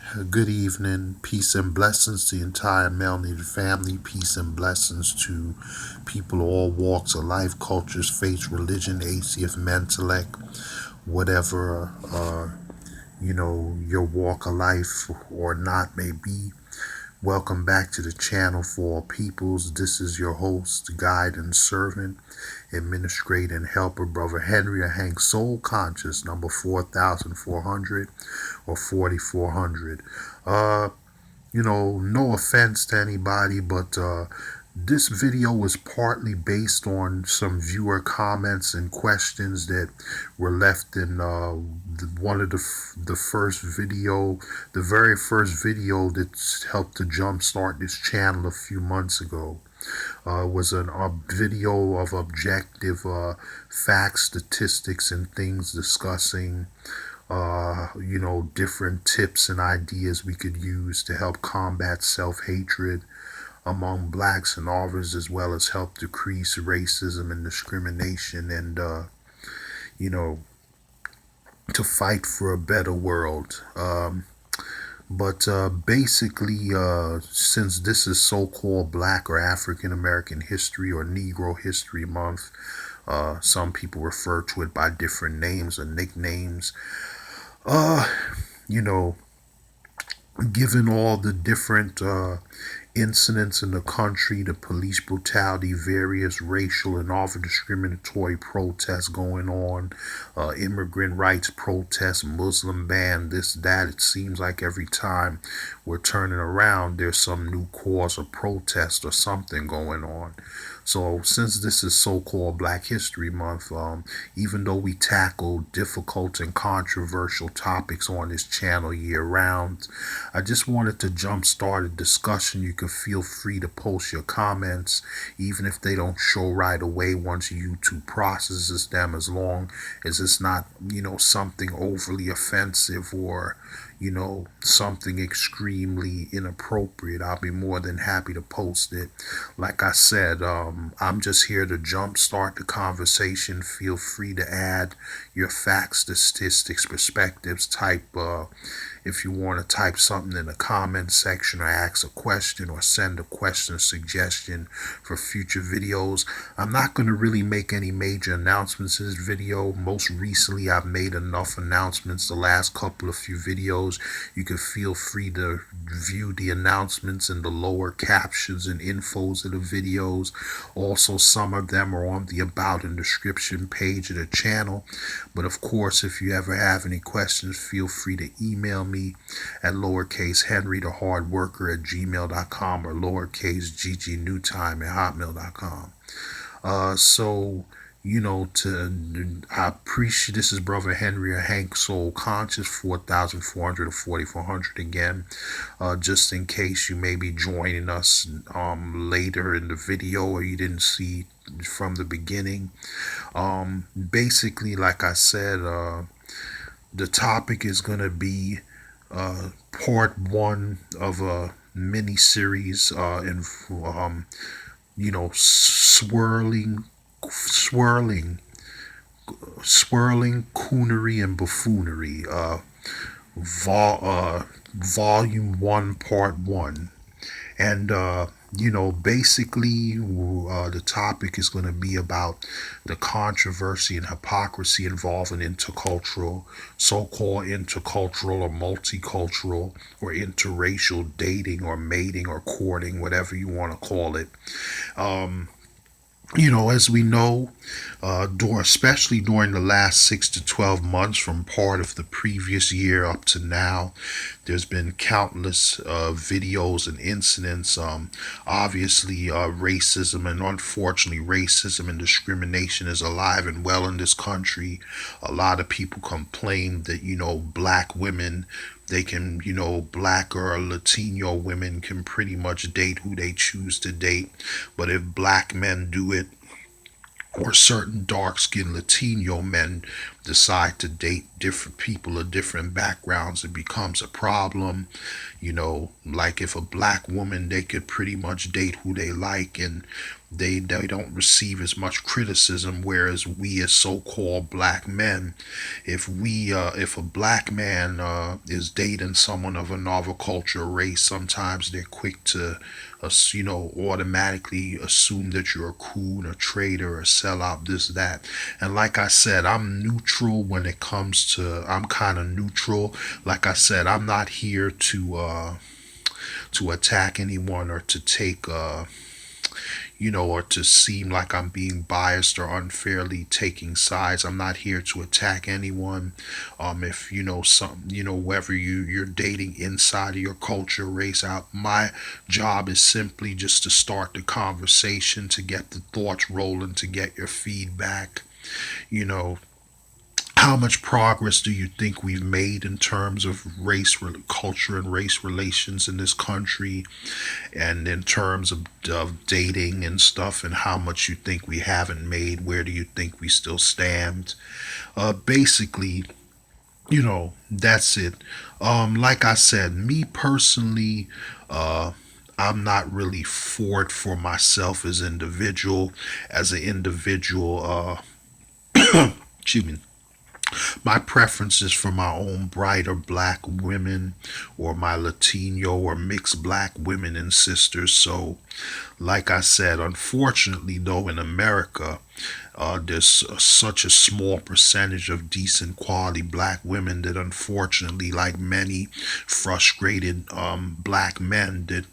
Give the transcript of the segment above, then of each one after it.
Good evening. Peace and blessings to the entire melanated family. Peace and blessings to people of all walks of life, cultures, faiths, religion, atheist, intellect, whatever, your walk of life or not may be. Welcome back to the channel for all peoples. This is your host, guide and servant, administrator and helper, Brother Henry or Hank Soul Conscious, number 4400 or 4400. No offense to anybody, but this video was partly based on some viewer comments and questions that were left in one of the first video, the very first video that helped to jumpstart this channel a few months ago. Was a video of objective facts, statistics, and things discussing different tips and ideas we could use to help combat self-hatred among blacks and others, as well as help decrease racism and discrimination and, to fight for a better world. But basically, since this is so-called Black or African American History or Negro History Month, some people refer to it by different names or nicknames. Uh, you know, Given all the different incidents in the country, the police brutality, various racial and other discriminatory protests going on, immigrant rights protests, Muslim ban, this, that, it seems like every time we're turning around, there's some new cause of protest or something going on. So since this is so-called Black History Month, even though we tackle difficult and controversial topics on this channel year-round, I just wanted to jumpstart a discussion. You can feel free to post your comments, even if they don't show right away once YouTube processes them, as long as it's not, something overly offensive or, something extremely inappropriate. I'll be more than happy to post it. Like I said, I'm just here to jumpstart the conversation. Feel free to add your facts, statistics, perspectives. If you want to type something in the comment section or ask a question or send a question or suggestion for future videos. I'm not going to really make any major announcements in this video. Most recently, I've made enough announcements the last couple of few videos. You can feel free to view the announcements in the lower captions and infos of the videos. Also, some of them are on the about and description page of the channel. But of course, if you ever have any questions, feel free to email me at lowercase Henry the Hard Worker at gmail.com or lowercase GGNewtime at hotmail.com. I appreciate, this is Brother Henry or Hank Soul Conscious, 4400 or 4400 again, just in case you may be joining us later in the video or you didn't see from the beginning. Basically, like I said, the topic is going to be part one of a mini series in swirling coonery and buffoonery, volume 1, part 1. And basically the topic is going to be about the controversy and hypocrisy involving so-called intercultural or multicultural or interracial dating or mating or courting, whatever you want to call it. As we know, especially during the last 6 to 12 months from part of the previous year up to now, there's been countless videos and incidents. Obviously, racism and unfortunately racism and discrimination is alive and well in this country. A lot of people complain that, black women, they can, black or Latino women can pretty much date who they choose to date. But if black men do it, or certain dark-skinned Latino men decide to date different people of different backgrounds, it becomes a problem. Like if a black woman, they could pretty much date who they like, and they don't receive as much criticism, whereas we as so-called black men, if a black man is dating someone of another culture or race, sometimes they're quick to automatically assume that you're a coon, a traitor, a sellout, this, that. And like I said, I'm neutral when it comes to, I'm kind of neutral. Like I said, I'm not here to attack anyone or to take or to seem like I'm being biased or unfairly taking sides. I'm not here to attack anyone. If whether you're dating inside of your culture, race out, my job is simply just to start the conversation, to get the thoughts rolling, to get your feedback. You know, how much progress do you think we've made in terms of culture, and race relations in this country, and in terms of dating and stuff, and how much you think we haven't made? Where do you think we still stand? Basically, that's it. Like I said, me personally, I'm not really for it for myself as an individual. Excuse me. My preference is for my own brighter black women, or my Latino or mixed black women and sisters. So, like I said, unfortunately, though, in America, there's such a small percentage of decent quality black women that, unfortunately, like many frustrated black men, that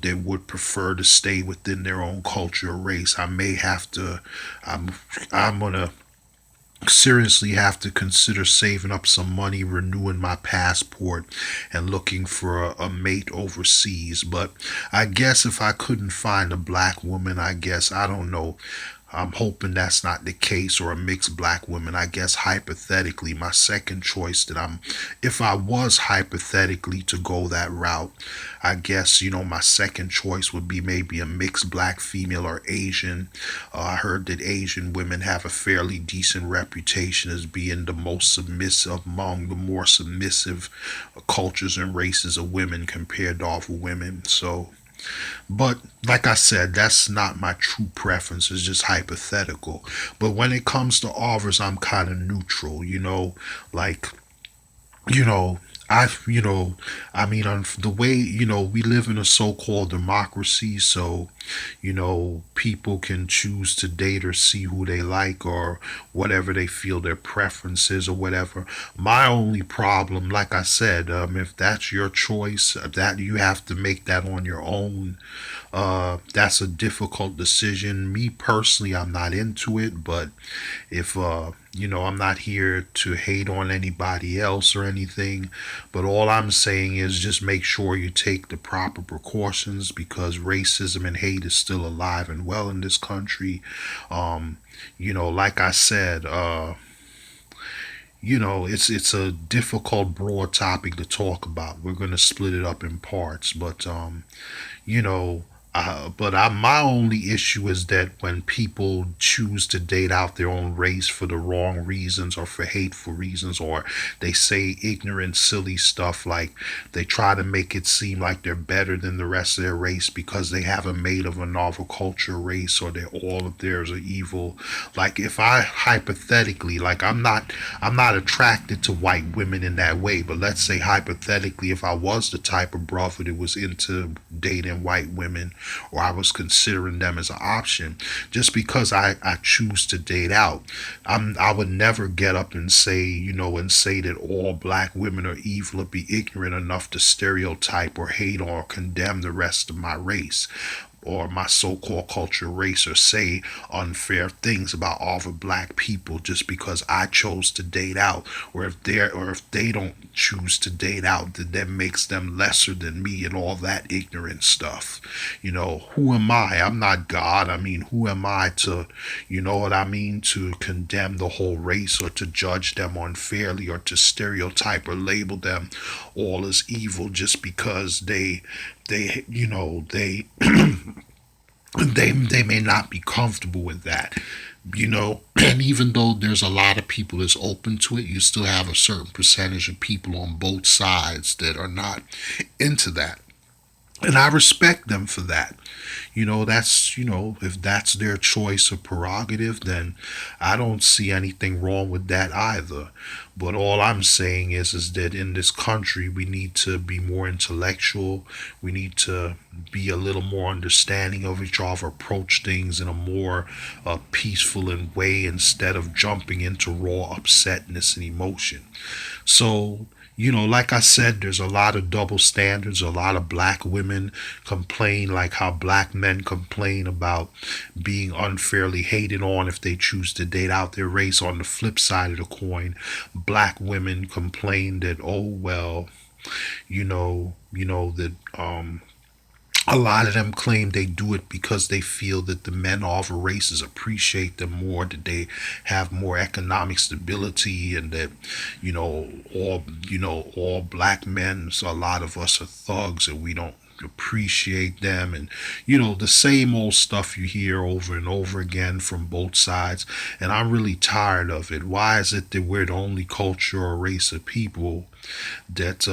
they would prefer to stay within their own culture or race. I may have to. I'm gonna seriously have to consider saving up some money, renewing my passport, and looking for a mate overseas. But I guess if I couldn't find a black woman, I guess, I don't know. I'm hoping that's not the case, or a mixed black woman. I guess hypothetically, my second choice if I was hypothetically to go that route, I guess, my second choice would be maybe a mixed black female or Asian. I heard that Asian women have a fairly decent reputation as being the most submissive, among the more submissive cultures and races of women compared to other women. So, but like I said, that's not my true preference. It's just hypothetical. But when it comes to offers, I'm kind of neutral. Like, you know, I mean, on the way, we live in a so-called democracy, so, people can choose to date or see who they like, or whatever they feel their preference is, or whatever. My only problem, like I said, if that's your choice, that you have to make that on your own. That's a difficult decision. Me personally, I'm not into it, but if I'm not here to hate on anybody else or anything, but all I'm saying is just make sure you take the proper precautions, because racism and hate is still alive and well in this country. Like I said, it's a difficult, broad topic to talk about. We're gonna split it up in parts, but you know, my only issue is that when people choose to date out their own race for the wrong reasons, or for hateful reasons, or they say ignorant, silly stuff, like they try to make it seem like they're better than the rest of their race because they have a mate of a novel culture race, or that all of theirs are evil. Like, if I hypothetically, like, I'm not attracted to white women in that way, but let's say hypothetically, if I was the type of brother that was into dating white women, or I was considering them as an option, just because I choose to date out, I would never get up and say, and say that all black women are evil, or be ignorant enough to stereotype or hate or condemn the rest of my race, or my so-called culture race, or say unfair things about all the black people just because I chose to date out, or if they don't choose to date out, that makes them lesser than me, and all that ignorant stuff. Who am I? I'm not God. I mean, who am I to, what I mean, to condemn the whole race, or to judge them unfairly, or to stereotype or label them all as evil just because they they may not be comfortable with that. And even though there's a lot of people that's open to it, you still have a certain percentage of people on both sides that are not into that. And I respect them for that. That's, if that's their choice or prerogative, then I don't see anything wrong with that either. But all I'm saying is that in this country, we need to be more intellectual. We need to be a little more understanding of each other, approach things in a more peaceful and way instead of jumping into raw upsetness and emotion. So, like I said, there's a lot of double standards. A lot of black women complain, like how black men complain about being unfairly hated on if they choose to date out their race. On the flip side of the coin, black women complain that, oh well, that a lot of them claim they do it because they feel that the men of other races appreciate them more, that they have more economic stability, and that all black men. So a lot of us are thugs, and we don't appreciate them, and the same old stuff you hear over and over again from both sides. And I'm really tired of it. Why is it that we're the only culture or race of people that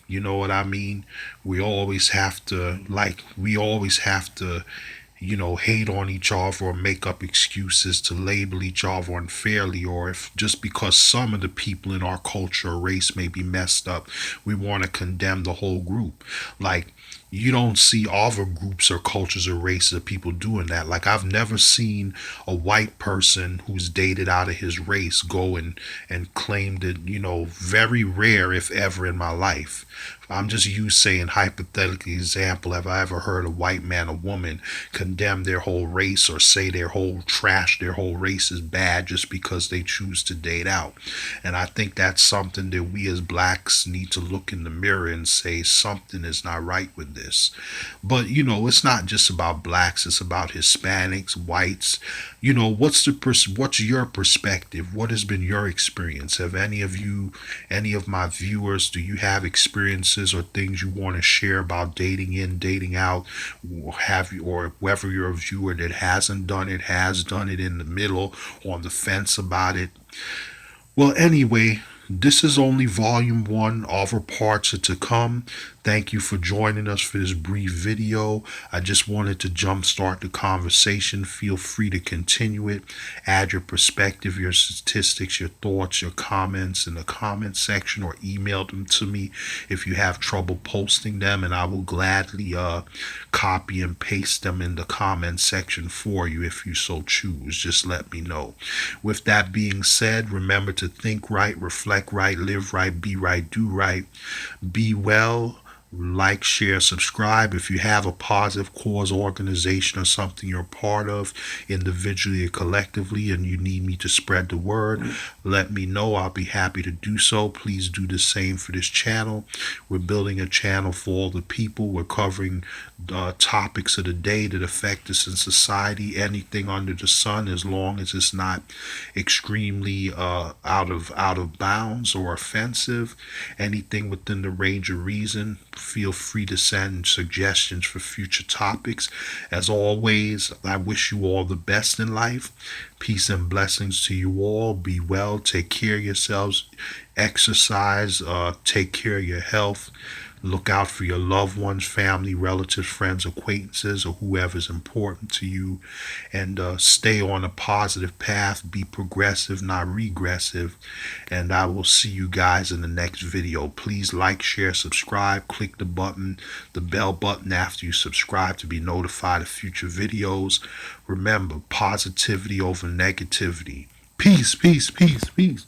you know what I mean? We always have to hate on each other or make up excuses to label each other unfairly, or if just because some of the people in our culture or race may be messed up, we want to condemn the whole group. Like, you don't see other groups or cultures or races of people doing that. Like, I've never seen a white person who's dated out of his race go and claim that, very rare if ever in my life. I'm just saying hypothetically example. Have I ever heard a white man or woman condemn their whole race or say their whole race is bad just because they choose to date out? And I think that's something that we as blacks need to look in the mirror and say something is not right with this. But it's not just about blacks, it's about Hispanics, whites. What's your perspective? What has been your experience? Have any of my viewers, do you have experiences or things you want to share about dating in, dating out? Or whether you're a viewer that hasn't done it, has done it, in the middle, on the fence about it? Well, anyway, this is only volume one. Other parts are to come. Thank you for joining us for this brief video. I just wanted to jumpstart the conversation. Feel free to continue it. Add your perspective, your statistics, your thoughts, your comments in the comment section, or email them to me if you have trouble posting them, and I will gladly copy and paste them in the comment section for you if you so choose. Just let me know. With that being said, remember to think right, reflect right, live right, be right, do right. Be well. Like, share, subscribe. If you have a positive cause organization or something you're a part of, individually or collectively, and you need me to spread the word, let me know. I'll be happy to do so. Please do the same for this channel. We're building a channel for all the people. We're covering topics of the day that affect us in society, anything under the sun, as long as it's not extremely out of bounds or offensive. Anything within the range of reason. Feel free to send suggestions for future topics. As always, I wish you all the best in life. Peace and blessings to you all. Be well. Take care of yourselves. Exercise. Take care of your health. Look out for your loved ones, family, relatives, friends, acquaintances, or whoever's important to you. And stay on a positive path. Be progressive, not regressive. And I will see you guys in the next video. Please like, share, subscribe. Click the bell button after you subscribe to be notified of future videos. Remember, positivity over negativity. Peace, peace, peace, peace.